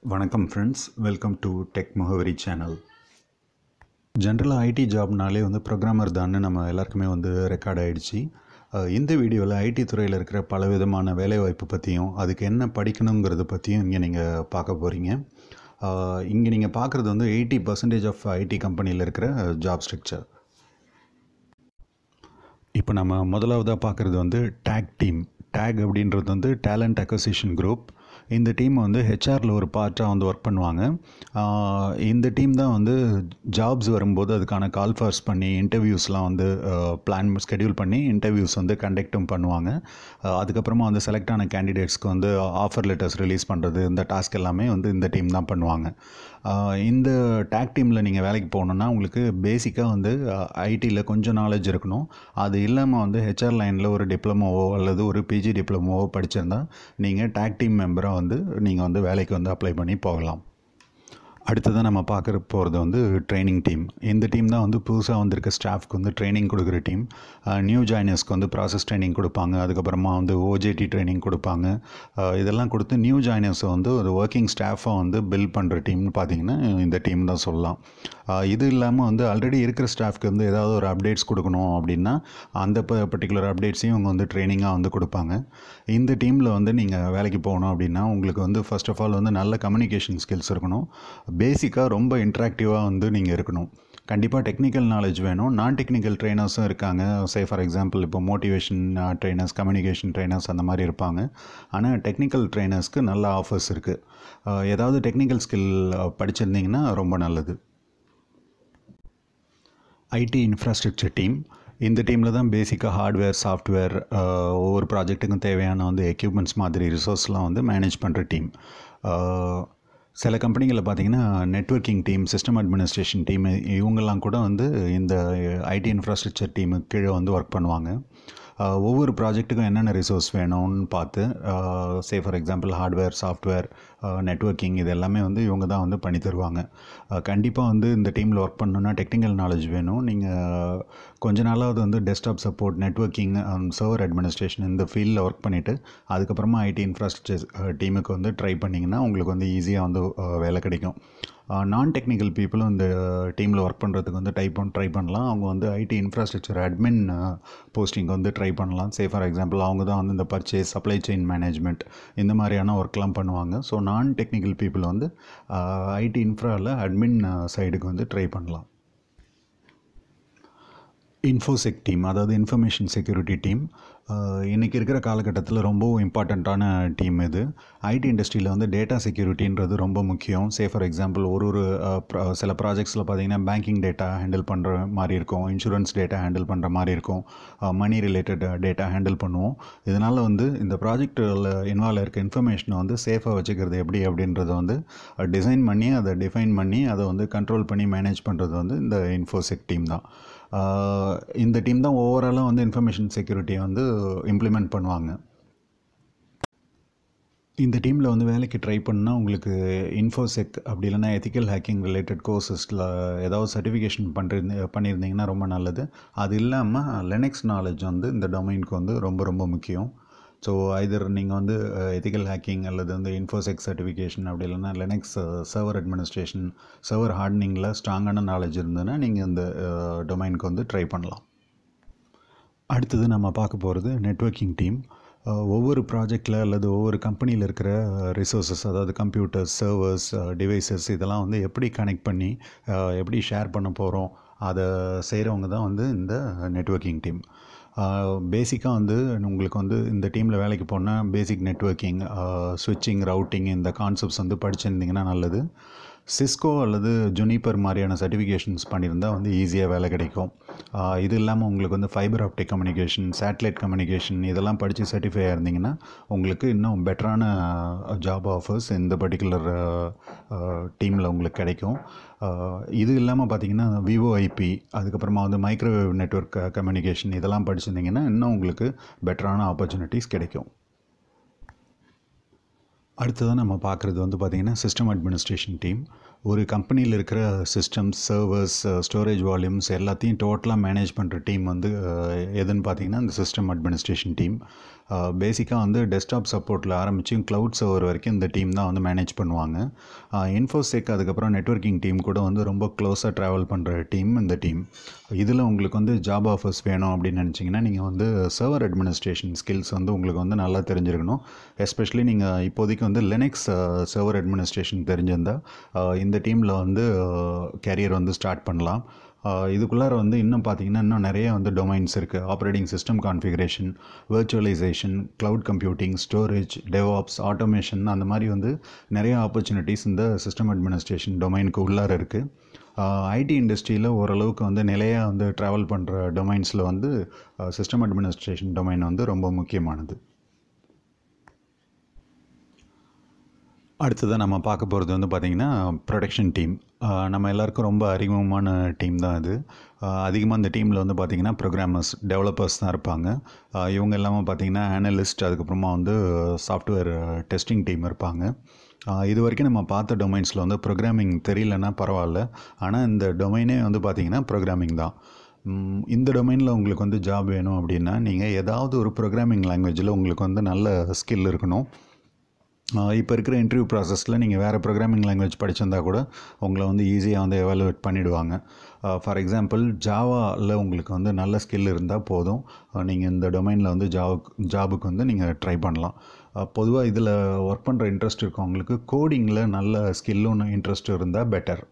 வணக்கம் friends, welcome to tech முகவரி channel. ஜென்ரலாக ஐடி ஜாப்னாலே ப்ரோக்ராமர் தான்னு நம்ம எல்லாருக்குமே ரெக்கார்ட் ஆகிடுச்சு. இந்த வீடியோவில் ஐடி துறையில் இருக்கிற பல விதமான வேலைவாய்ப்பு பற்றியும் அதுக்கு என்ன படிக்கணுங்கிறத பற்றியும் இங்கே நீங்கள் பார்க்க போகிறீங்க. இங்கே நீங்கள் பார்க்குறது 80% ஆஃப் ஐடி கம்பெனியில் இருக்கிற ஜாப் ஸ்ட்ரக்சர். இப்போ நம்ம முதலாவதாக பார்க்குறது டேக் டீம். டேக் அப்படின்றது டேலண்ட் அக்வசிஷன் குரூப். இந்த டீம் ஹெச்ஆரில் ஒரு பார்ட்டாக ஒர்க் பண்ணுவாங்க. இந்த டீம் தான் ஜாப்ஸ் வரும்போது அதுக்கான கால் ஃபார்ஸ் பண்ணி இன்டர்வியூஸ்லாம் பிளான் ஸ்கெடியூல் பண்ணி இன்டர்வியூஸ் கண்டக்டும் பண்ணுவாங்க. அதுக்கப்புறமா செலக்ட் ஆன கேண்டிடேட்ஸ்க்கு ஆஃபர் லெட்டர்ஸ் ரிலீஸ் பண்ணுறது, இந்த டாஸ்க் எல்லாமே இந்த டீம் தான் பண்ணுவாங்க. இந்த டேக் டீமில் நீங்கள் வேலைக்கு போகணுன்னா உங்களுக்கு பேசிக்காக ஐடியில் கொஞ்சம் நாலேஜ் இருக்கணும். அது இல்லாமல் ஹெச்ஆர் லைனில் ஒரு டிப்ளமோவோ அல்லது ஒரு பிஜி டிப்ளமோவோ படிச்சிருந்தால் நீங்கள் டேக் டீம் மெம்பராக நீங்கள் வேலைக்கு அப்ளை பண்ணி போகலாம். அடுத்ததாக நம்ம பார்க்க போகிறது ட்ரைனிங் டீம். இந்த டீம் தான் புதுசாக வந்திருக்க ஸ்டாஃப்க்கு ட்ரைனிங் கொடுக்குற டீம். நியூ ஜாயினர்ஸ்க்கு ப்ராசஸ் ட்ரைனிங் கொடுப்பாங்க. அதுக்கப்புறமா ஓஜேடி ட்ரைனிங் கொடுப்பாங்க. இதெல்லாம் கொடுத்து நியூ ஜாயினர்ஸை ஒரு ஒர்க்கிங் ஸ்டாஃபாக பில்ட் பண்ணுற டீம்னு பார்த்தீங்கன்னா இந்த டீம் தான் சொல்லலாம். இது இல்லாமல் ஆல்ரெடி இருக்கிற ஸ்டாஃப்க்கு ஏதாவது ஒரு அப்டேட்ஸ் கொடுக்கணும் அப்படின்னா அந்த பர்டிகுலர் அப்டேட்ஸையும் அவங்க ட்ரைனிங்காக கொடுப்பாங்க. இந்த டீமில் நீங்கள் வேலைக்கு போகணும் அப்படின்னா உங்களுக்கு ஃபர்ஸ்ட் ஆஃப் ஆல் நல்ல கம்யூனிகேஷன் ஸ்கில்ஸ் இருக்கணும். பேசிக்காக ரொம்ப இன்ட்ராக்டிவாக நீங்கள் இருக்கணும். கண்டிப்பாக டெக்னிக்கல் நாலேஜ் வேணும். நான் டெக்னிக்கல் ட்ரைனர்ஸும் இருக்காங்க. ஃபார் எக்ஸாம்பிள் இப்போ மோட்டிவேஷன் ட்ரைனர்ஸ், கம்யூனிகேஷன் ட்ரைனர்ஸ் அந்த மாதிரி இருப்பாங்க. ஆனால் டெக்னிக்கல் ட்ரைனர்ஸ்க்கு நல்ல ஆஃபர்ஸ் இருக்குது. ஏதாவது டெக்னிக்கல் ஸ்கில் படிச்சிருந்தீங்கன்னா ரொம்ப நல்லது. ID infrastructure team. இந்த டீமில் தான் பேசிக்காக ஹார்ட்வேர், சாஃப்ட்வேர், ஒவ்வொரு ப்ராஜெக்ட்டுக்கும் தேவையான எக்யூப்மெண்ட்ஸ் மாதிரி ரிசோர்ஸ்லாம் மேனேஜ் பண்ணுற டீம். சில கம்பெனிகளில் பார்த்திங்கன்னா networking team, system administration team, இவங்கெல்லாம் கூட இந்த ஐடி இன்ஃப்ராஸ்ட்ரக்சர் டீமுக்கு கீழே ஒர்க் பண்ணுவாங்க. ஒவ்வொரு ப்ராஜெக்ட்டுக்கும் என்னென்ன ரிசோர்ஸ் வேணும்னு பார்த்து for example hardware, software, networking இது எல்லாமே இவங்க தான் பண்ணி தருவாங்க. கண்டிப்பாக இந்த டீமில் ஒர்க் பண்ணணுன்னா டெக்னிக்கல் நாலேஜ் வேணும். நீங்கள் கொஞ்ச நாளாவது desktop support, networking, server administration இந்த ஃபீல்டில் ஒர்க் பண்ணிவிட்டு அதுக்கப்புறமா ஐடி இன்ஃப்ராஸ்ட்ரக்சர் டீமுக்கு ட்ரை பண்ணிங்கன்னா உங்களுக்கு ஈஸியாக வேலை கிடைக்கும். நான் டெக்னிக்கல் பீப்புளும் இந்த டீமில் ஒர்க் பண்ணுறதுக்கு ட்ரை பண்ணலாம். அவங்க ID infrastructure admin posting try பண்ணலாம். ஃபார் எக்ஸாம்பிள் அவங்க தான் இந்த பர்ச்சேஸ், சப்ளை செயின் மேனேஜ்மெண்ட் இந்த மாதிரியான ஒர்க்லாம் பண்ணுவாங்க. ஸோ நான் டெக்னிக்கல் பீப்புள் ஐடி இன்ஃப்ராவில் அட்மின் சைடுக்கு ட்ரை பண்ணலாம். இன்ஃபோசெக் டீம், அதாவது இன்ஃபர்மேஷன் செக்யூரிட்டி டீம். இன்றைக்கி இருக்கிற காலகட்டத்தில் ரொம்பவும் இம்பார்ட்டண்ட்டான டீம் இது. ஐடி இண்டஸ்ட்ரியில் டேட்டா செக்யூரிட்டின்றது ரொம்ப முக்கியம். ஃபார் எக்ஸாம்பிள் ஒரு சில ப்ராஜெக்ட்ஸில் பார்த்திங்கன்னா பேங்கிங் டேட்டா ஹேண்டில் பண்ணுற மாதிரி இருக்கும், இன்சூரன்ஸ் டேட்டா ஹேண்டில் பண்ணுற மாதிரி இருக்கும், மணி ரிலேட்டட் டேட்டா ஹேண்டில் பண்ணுவோம். இதனால் இந்த ப்ராஜெக்டில் இன்வால்வ் இருக்க இன்ஃபர்மேஷனை சேஃபாக வச்சுக்கிறது எப்படி அப்படின்றத டிசைன் பண்ணி அதை டிஃபைன் பண்ணி அதை கண்ட்ரோல் பண்ணி மேனேஜ் பண்ணுறது இந்த இன்ஃபோசெக் டீம் தான். இந்த டீம் தான் ஓவராலாக இன்ஃபர்மேஷன் செக்யூரிட்டியை இம்ப்ளிமெண்ட் பண்ணுவாங்க. இந்த டீமில் வேலைக்கு ட்ரை பண்ணால் உங்களுக்கு இன்ஃபோசெக் அப்படி இல்லைனா எத்திக்கல் ஹேக்கிங் ரிலேட்டட் கோர்சஸில் ஏதாவது சர்டிஃபிகேஷன் பண்ணியிருந்தீங்கன்னா ரொம்ப நல்லது. அது இல்லாமல் லினக்ஸ் நாலேஜ் இந்த டொமைனுக்கு ரொம்ப ரொம்ப முக்கியம். ஸோ ஐதர் நீங்கள் எத்திக்கல் ஹேக்கிங் அல்லது இன்ஃபோசெக் சர்டிஃபிகேஷன் அப்படி இல்லைனா லினக்ஸ் சர்வர் அட்மினிஸ்ட்ரேஷன், சர்வர் ஹார்டனிங்கில் ஸ்ட்ராங்கான நாலேஜ் இருந்ததுன்னா நீங்கள் இந்த டொமைனுக்கு ட்ரை பண்ணலாம். அடுத்தது நம்ம பார்க்க போகிறது நெட்வொர்க்கிங் டீம். ஒவ்வொரு ப்ராஜெக்டில் அல்லது ஒவ்வொரு கம்பெனியில் இருக்கிற ரிசோர்ஸஸ், அதாவது கம்ப்யூட்டர்ஸ், சர்வர்ஸ், டிவைசஸ் இதெல்லாம் எப்படி கனெக்ட் பண்ணி எப்படி ஷேர் பண்ண போகிறோம் அதை செய்கிறவங்க தான் இந்த நெட்வொர்க்கிங் டீம். பேசிக்காக உங்களுக்கு இந்த டீமில் வேலைக்கு போனால் பேசிக் நெட்வொர்க்கிங், ஸ்விட்சிங், ரவுட்டிங் இந்த கான்செப்ட்ஸ் படிச்சிருந்தீங்கன்னா நல்லது. சிஸ்கோ அல்லது ஜுனிப்பர் மாதிரியான சர்டிஃபிகேஷன்ஸ் பண்ணியிருந்தால் ஈஸியாக வேலை கிடைக்கும். இது இல்லாமல் உங்களுக்கு fibre optic communication, satellite communication இதெல்லாம் படித்து சர்டிஃபை ஆயிருந்தீங்கன்னா உங்களுக்கு இன்னும் பெட்டரான ஜாப் ஆஃபர்ஸ் இந்த பர்டிகுலர் டீமில் உங்களுக்கு கிடைக்கும். இது இல்லாமல் பார்த்திங்கன்னா விவோஐபி, அதுக்கப்புறமா மைக்ரோவேவ் நெட்வொர்க் கம்யூனிகேஷன் இதெல்லாம் படிச்சிருந்தீங்கன்னா இன்னும் உங்களுக்கு பெட்டரான ஆப்பர்ச்சுனிட்டிஸ் கிடைக்கும். அடுத்ததாக நம்ம பார்க்குறது பார்த்திங்கன்னா சிஸ்டம் அட்மினிஸ்ட்ரேஷன் டீம். ஒரு கம்பெனியில் இருக்கிற சிஸ்டம்ஸ், சர்வர்ஸ், ஸ்டோரேஜ் வால்யூம்ஸ் எல்லாத்தையும் டோட்டலாக மேனேஜ் பண்ணுற டீம் எதுன்னு பார்த்திங்கன்னா இந்த சிஸ்டம் அட்மினிஸ்ட்ரேஷன் டீம். பேசிக்காக வந்து டெஸ்க்டாப் சப்போர்ட்டில் ஆரம்பித்து க்ளவுட் சர்வர் வரைக்கும் இந்த டீம் தான் வந்து மேனேஜ் பண்ணுவாங்க. இன்ஃபோசெக் அதுக்கப்புறம் நெட்வொர்க்கிங் டீம் கூட வந்து ரொம்ப க்ளோஸாக ட்ராவல் பண்ணுற டீம் இந்த டீம். இதில் உங்களுக்கு வந்து ஜாப் ஆஃபர்ஸ் வேணும் அப்படின்னு நினச்சிங்கன்னா நீங்கள் வந்து சர்வர் அட்மினிஸ்ட்ரேஷன் ஸ்கில்ஸ் வந்து உங்களுக்கு வந்து நல்லா தெரிஞ்சிருக்கணும். எஸ்பெஷலி நீங்கள் இப்போதைக்கு வந்து லினக்ஸ் சர்வர் அட்மினிஸ்ட்ரேஷன் தெரிஞ்சிருந்தால் இந்த டீமில் வந்து கேரியர் வந்து ஸ்டார்ட் பண்ணலாம். இதுக்குள்ளார வந்து இன்னும் பார்த்தீங்கன்னா இன்னும் நிறைய வந்து டொமைன்ஸ் இருக்குது. Operating system configuration, virtualisation, cloud computing, storage, DevOps, automation, அந்த மாதிரி வந்து நிறைய ஆப்பர்ச்சுனிட்டிஸ் இந்த சிஸ்டம் அட்மினிஸ்ட்ரேஷன் டொமைனுக்கு உள்ளார இருக்குது. ஐடி இண்டஸ்ட்ரியில் ஓரளவுக்கு வந்து நிலையாக வந்து ட்ராவல் பண்ணுற டொமைன்ஸில் வந்து சிஸ்டம் அட்மினிஸ்ட்ரேஷன் டொமைன் வந்து ரொம்ப முக்கியமானது. அடுத்ததாக நம்ம பார்க்க போகிறது வந்து பார்த்திங்கன்னா ப்ரொடக்ஷன் டீம். நம்ம எல்லாருக்கும் ரொம்ப அறிமுகமான டீம் தான் இது. அதிகமாக இந்த டீமில் வந்து பார்த்திங்கன்னா ப்ரோக்ராமர்ஸ், டெவலப்பர்ஸ் தான் இருப்பாங்க. இவங்க எல்லாமே பார்த்திங்கன்னா அனலிஸ்ட், அதுக்கப்புறமா வந்து சாஃப்ட்வேர் டெஸ்டிங் டீம் இருப்பாங்க. இது வரைக்கும் நம்ம பார்த்த டொமைன்ஸில் வந்து ப்ரோக்ராமிங் தெரியலன்னா பரவாயில்ல, ஆனால் இந்த டொமைனே வந்து பார்த்திங்கன்னா ப்ரோக்ராமிங் தான். இந்த டொமைனில் உங்களுக்கு வந்து ஜாப் வேணும் அப்படின்னா நீங்கள் ஏதாவது ஒரு ப்ரோக்ராமிங் லாங்குவேஜில் உங்களுக்கு வந்து நல்ல ஸ்கில் இருக்கணும். இப்போ இருக்கிற இன்டர்வியூ ப்ராசஸில் நீங்கள் வேறு ப்ரோக்ராமிங் லாங்குவேஜ் படிச்சிருந்தால் கூட உங்களை வந்து ஈஸியாக வந்து எவாலுவேட் பண்ணிவிடுவாங்க. ஃபார் எக்ஸாம்பிள் ஜாவாவில் உங்களுக்கு வந்து நல்ல ஸ்கில் இருந்தால் போதும், நீங்கள் இந்த டொமைனில் வந்து ஜாபுக்கு வந்து நீங்கள் ட்ரை பண்ணலாம். பொதுவாக இதில் ஒர்க் பண்ணுற இன்ட்ரெஸ்ட் இருக்கவங்களுக்கு கோடிங்கில் நல்ல ஸ்கில்லும் இன்ட்ரெஸ்ட் இருந்தால் better.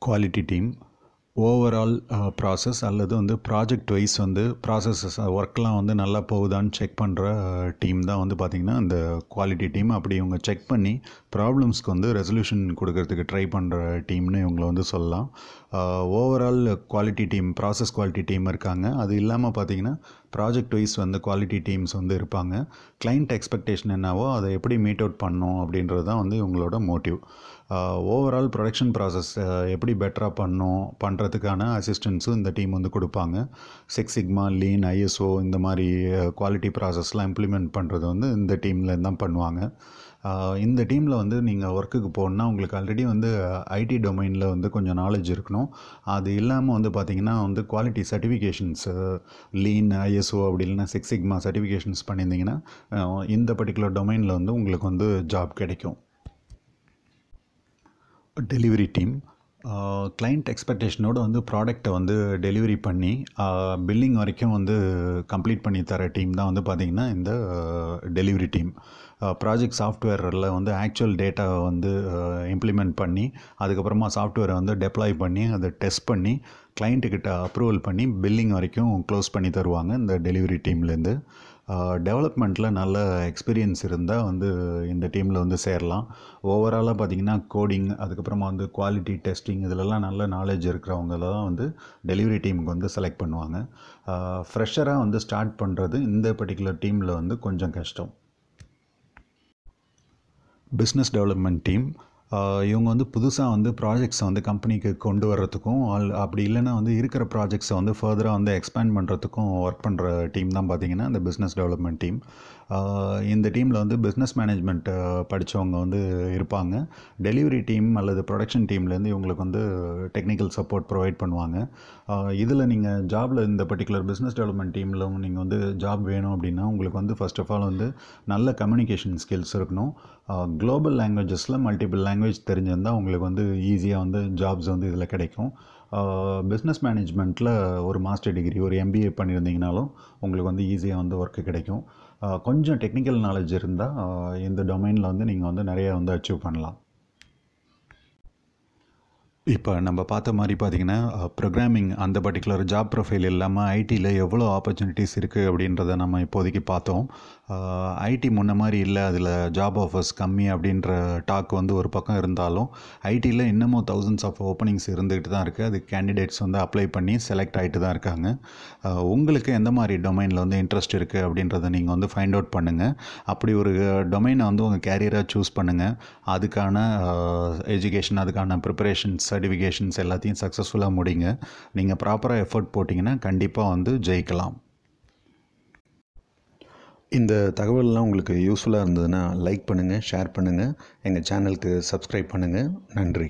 Quality team overall process அல்லது வந்து ப்ராஜெக்ட் வைஸ் வந்து ப்ராசஸஸ் ஒர்க்லாம் வந்து நல்லா போகுதான்னு செக் பண்ணுற டீம் தான் வந்து பார்த்திங்கன்னா இந்த குவாலிட்டி டீம். அப்படி இவங்க செக் பண்ணி ப்ராப்ளம்ஸ்க்கு வந்து ரெசல்யூஷன் கொடுக்கறதுக்கு ட்ரை பண்ணுற டீம்னு இவங்களை வந்து சொல்லலாம். Overall quality team, process quality team இருக்காங்க. அது இல்லாமல் பார்த்திங்கன்னா ப்ராஜெக்ட் வைஸ் வந்து குவாலிட்டி டீம்ஸ் வந்து இருப்பாங்க. கிளைண்ட் எக்ஸ்பெக்டேஷன் என்னவோ அதை எப்படி மீட் அவுட் பண்ணணும் அப்படின்றது தான் வந்து இவங்களோட மோட்டிவ். ஓவரால் ப்ரொடக்ஷன் ப்ராசஸ் எப்படி பெட்டராக பண்ணுறதுக்கான அசிஸ்டன்ஸும் இந்த டீம் வந்து கொடுப்பாங்க. சிக்ஸ் சிக்மா, லீன், ஐஎஸ்ஓ இந்த மாதிரி குவாலிட்டி ப்ராசஸ்லாம் இம்ப்ளிமெண்ட் பண்ணுறது வந்து இந்த டீமில் தான் பண்ணுவாங்க. இந்த டீமில் வந்து நீங்கள் ஒர்க்குக்கு போகணுன்னா உங்களுக்கு ஆல்ரெடி வந்து ஐடி டொமைனில் வந்து கொஞ்சம் நாலேஜ் இருக்கணும். அது இல்லாமல் வந்து பார்த்திங்கன்னா வந்து குவாலிட்டி சர்டிஃபிகேஷன்ஸ், லீன், ஐஎஸ்ஓ அப்படி இல்லைன்னா சிக்ஸ் சிக்மா சர்டிஃபிகேஷன்ஸ் பண்ணியிருந்தீங்கன்னா இந்த பர்டிகுலர் டொமைனில் வந்து உங்களுக்கு வந்து ஜாப் கிடைக்கும். டெலிவரி டீம் கிளைண்ட் எக்ஸ்பெக்டேஷனோடு வந்து ப்ராடக்டை வந்து டெலிவரி பண்ணி பில்லிங் வரைக்கும் வந்து கம்ப்ளீட் பண்ணி தர டீம் தான் வந்து பார்த்திங்கன்னா இந்த டெலிவரி டீம். ப்ராஜெக்ட் சாஃப்ட்வேரில் வந்து ஆக்சுவல் டேட்டாவை வந்து இம்ப்ளிமெண்ட் பண்ணி அதுக்கப்புறமா சாஃப்ட்வேரை வந்து டெப்ளாய் பண்ணி அதை டெஸ்ட் பண்ணி கிளைண்ட்டுக்கிட்ட அப்ரூவல் பண்ணி பில்லிங் வரைக்கும் க்ளோஸ் பண்ணி தருவாங்க இந்த டெலிவரி டீம்லேருந்து. டெவலப்மெண்ட்டில் நல்ல எக்ஸ்பீரியன்ஸ் இருந்தால் வந்து இந்த டீமில் வந்து சேரலாம். ஓவராலாக பார்த்திங்கன்னா கோடிங், அதுக்கப்புறமா வந்து குவாலிட்டி டெஸ்டிங், இதிலெல்லாம் நல்ல நாலேஜ் இருக்கிறவங்க தான் வந்து டெலிவரி டீமுக்கு வந்து செலக்ட் பண்ணுவாங்க. ஃப்ரெஷராக வந்து ஸ்டார்ட் பண்ணுறது இந்த பர்டிகுலர் டீமில் வந்து கொஞ்சம் கஷ்டம். பிஸ்னஸ் டெவலப்மெண்ட் டீம் இவங்க வந்து புதுசாக வந்து ப்ராஜெக்ட்ஸை வந்து கம்பெனிக்கு கொண்டு வர்றதுக்கும் அப்படி இல்லைன்னா வந்து இருக்கிற ப்ராஜெக்ட்ஸை வந்து ஃபர்தராக வந்து எக்ஸ்பேண்ட் பண்ணுறதுக்கும் ஒர்க் பண்ணுற டீம் தான் பார்த்திங்கன்னா இந்த பிஸ்னஸ் டெவலப்மெண்ட் டீம். இந்த டீமில் வந்து பிஸ்னஸ் மேனேஜ்மெண்ட் படித்தவங்க வந்து இருப்பாங்க. டெலிவரி டீம் அல்லது ப்ரொடக்ஷன் டீம்லேருந்து இவங்களுக்கு வந்து டெக்னிக்கல் சப்போர்ட் ப்ரொவைட் பண்ணுவாங்க. இதில் நீங்கள் ஜாபில் இந்த பர்டிகுலர் பிஸ்னஸ் டெவலப்மெண்ட் டீமில் நீங்கள் வந்து ஜாப் வேணும் அப்படின்னா உங்களுக்கு வந்து ஃபர்ஸ்ட் ஆஃப் ஆல் வந்து நல்ல கம்யூனிகேஷன் ஸ்கில்ஸ் இருக்கணும். குளோபல் லாங்குவேஜஸில் மல்டிபிள் லாங்குவேஜ் தெரிஞ்சிருந்தால் உங்களுக்கு வந்து ஈஸியாக வந்து ஜாப்ஸ் வந்து இதில் கிடைக்கும். பிஸ்னஸ் மேனேஜ்மெண்ட்டில் ஒரு மாஸ்டர் டிகிரி, ஒரு எம்பிஏ பண்ணியிருந்தீங்கனாலும் உங்களுக்கு வந்து ஈஸியாக வந்து ஒர்க்கு கிடைக்கும். கொஞ்சம் டெக்னிக்கல் நாலேஜ் இருந்தால் இந்த டொமைனில் வந்து நீங்கள் வந்து நிறைய வந்து அச்சீவ் பண்ணலாம். இப்போ நம்ம பார்த்த மாதிரி பார்த்திங்கன்னா ப்ரோக்ராமிங் அந்த பர்டிகுலர் ஜாப் ப்ரொஃபைல் இல்லாமல் ஐடியில் எவ்வளோ ஆப்பர்ச்சுனிட்டிஸ் இருக்குது அப்படின்றத நம்ம இப்போதைக்கு பார்த்தோம். ஐடி முன்ன மாதிரி இல்லை, அதில் ஜாப் ஆஃபர்ஸ் கம்மி அப்படின்ற டாக் வந்து ஒரு பக்கம் இருந்தாலும் ஐடியில் இன்னமும் தௌசண்ட்ஸ் ஆஃப் ஓப்பனிங்ஸ் இருந்துக்கிட்டு தான் இருக்குது. அது கேண்டிடேட்ஸ் வந்து அப்ளை பண்ணி செலக்ட் ஆகிட்டு தான் இருக்காங்க. உங்களுக்கு எந்த மாதிரி டொமைனில் வந்து இன்ட்ரெஸ்ட் இருக்குது அப்படின்றத நீங்கள் வந்து ஃபைண்ட் அவுட் பண்ணுங்கள். அப்படி ஒரு டொமைனை வந்து உங்கள் கேரியராக சூஸ் பண்ணுங்கள். அதுக்கான எஜுகேஷன், அதுக்கான ப்ரிப்பரேஷன்ஸ், சர்டிஃபிகேஷன்ஸ் எல்லாத்தையும் சக்ஸஸ்ஃபுல்லாக முடிங்க. நீங்கள் ப்ராப்பராக எஃபர்ட் போட்டிங்கன்னா கண்டிப்பாக வந்து ஜெயிக்கலாம். இந்த தகவல்லாம் உங்களுக்கு யூஸ்ஃபுல்லாக இருந்ததுன்னா லைக் பண்ணுங்கள், ஷேர் பண்ணுங்கள், எங்கள் சேனலுக்கு சப்ஸ்கிரைப் பண்ணுங்கள். நன்றி.